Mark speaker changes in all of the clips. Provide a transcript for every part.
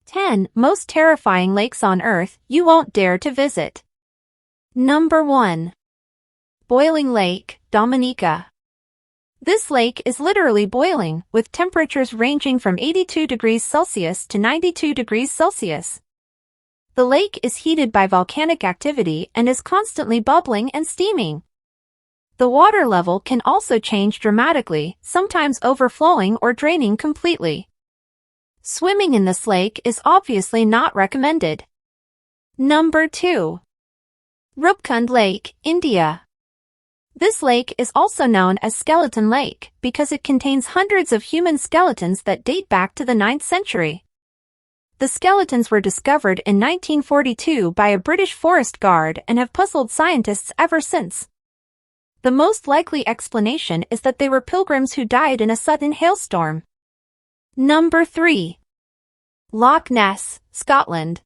Speaker 1: 10 Most terrifying lakes on Earth you won't dare to visit. Number 1. Boiling Lake, Dominica. This lake is literally boiling, with temperatures ranging from 82 degrees Celsius to 92 degrees Celsius. The lake is heated by volcanic activity and is constantly bubbling and steaming. The water level can also change dramatically, sometimes overflowing or draining completely. Swimming in this lake is obviously not recommended. Number 2. Rupkund Lake, India. This lake is also known as Skeleton Lake because it contains hundreds of human skeletons that date back to the 9th century. The skeletons were discovered in 1942 by a British forest guard and have puzzled scientists ever since. The most likely explanation is that they were pilgrims who died in a sudden hailstorm. Number 3. Loch Ness, Scotland.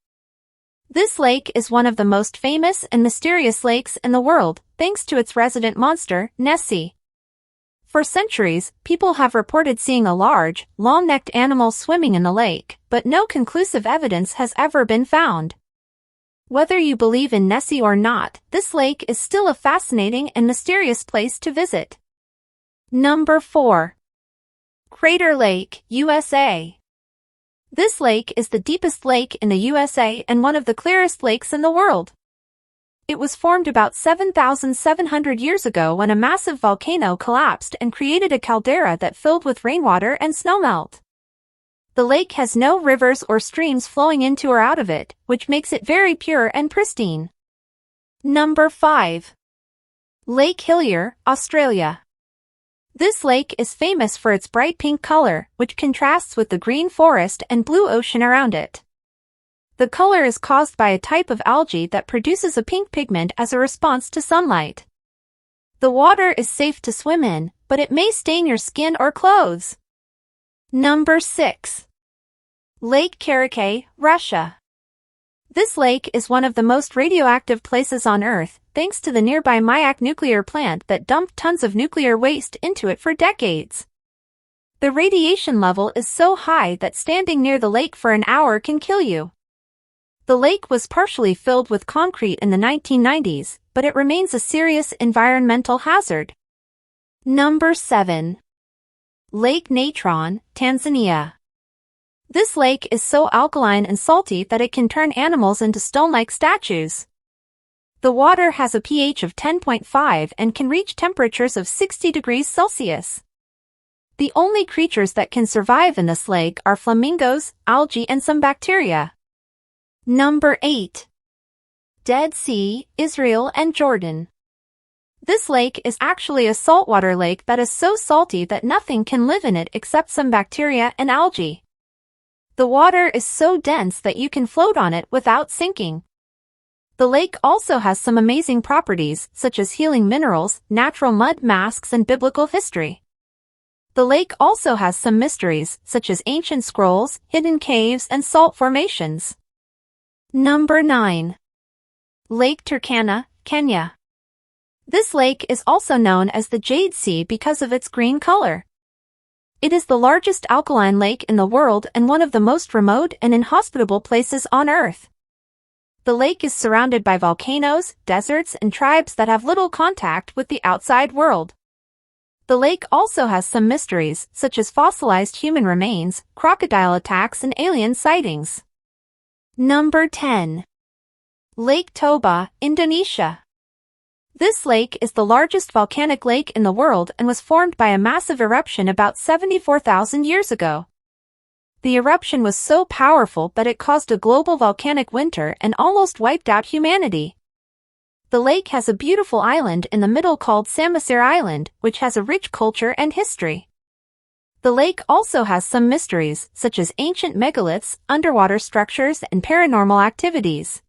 Speaker 1: This lake is one of the most famous and mysterious lakes in the world, thanks to its resident monster, Nessie. For centuries, people have reported seeing a large, long-necked animal swimming in the lake, but no conclusive evidence has ever been found. Whether you believe in Nessie or not, this lake is still a fascinating and mysterious place to visit. Number 4. Crater Lake, USA. This lake is the deepest lake in the USA and one of the clearest lakes in the world. It was formed about 7,700 years ago when a massive volcano collapsed and created a caldera that filled with rainwater and snowmelt. The lake has no rivers or streams flowing into or out of it, which makes it very pure and pristine. Number 5. Lake Hillier, Australia. This lake is famous for its bright pink color, which contrasts with the green forest and blue ocean around it. The color is caused by a type of algae that produces a pink pigment as a response to sunlight. The water is safe to swim in, but it may stain your skin or clothes. Number 6. Lake Karachay, Russia. This lake is one of the most radioactive places on Earth, thanks to the nearby Mayak nuclear plant that dumped tons of nuclear waste into it for decades. The radiation level is so high that standing near the lake for an hour can kill you. The lake was partially filled with concrete in the 1990s, but it remains a serious environmental hazard. Number 7. Lake Natron, Tanzania. This lake is so alkaline and salty that it can turn animals into stone-like statues. The water has a pH of 10.5 and can reach temperatures of 60 degrees Celsius. The only creatures that can survive in this lake are flamingos, algae, and some bacteria. Number 8. Dead Sea, Israel and Jordan. This lake is actually a saltwater lake that is so salty that nothing can live in it except some bacteria and algae. The water is so dense that you can float on it without sinking. The lake also has some amazing properties, such as healing minerals, natural mud masks, and biblical history. The lake also has some mysteries, such as ancient scrolls, hidden caves, and salt formations. Number 9. Lake Turkana, Kenya. This lake is also known as the Jade Sea because of its green color. It is the largest alkaline lake in the world and one of the most remote and inhospitable places on Earth. The lake is surrounded by volcanoes, deserts, and tribes that have little contact with the outside world. The lake also has some mysteries, such as fossilized human remains, crocodile attacks, and alien sightings. Number 10. Lake Toba, Indonesia. This lake is the largest volcanic lake in the world and was formed by a massive eruption about 74,000 years ago. The eruption was so powerful that it caused a global volcanic winter and almost wiped out humanity. The lake has a beautiful island in the middle called Samosir Island, which has a rich culture and history. The lake also has some mysteries, such as ancient megaliths, underwater structures, and paranormal activities.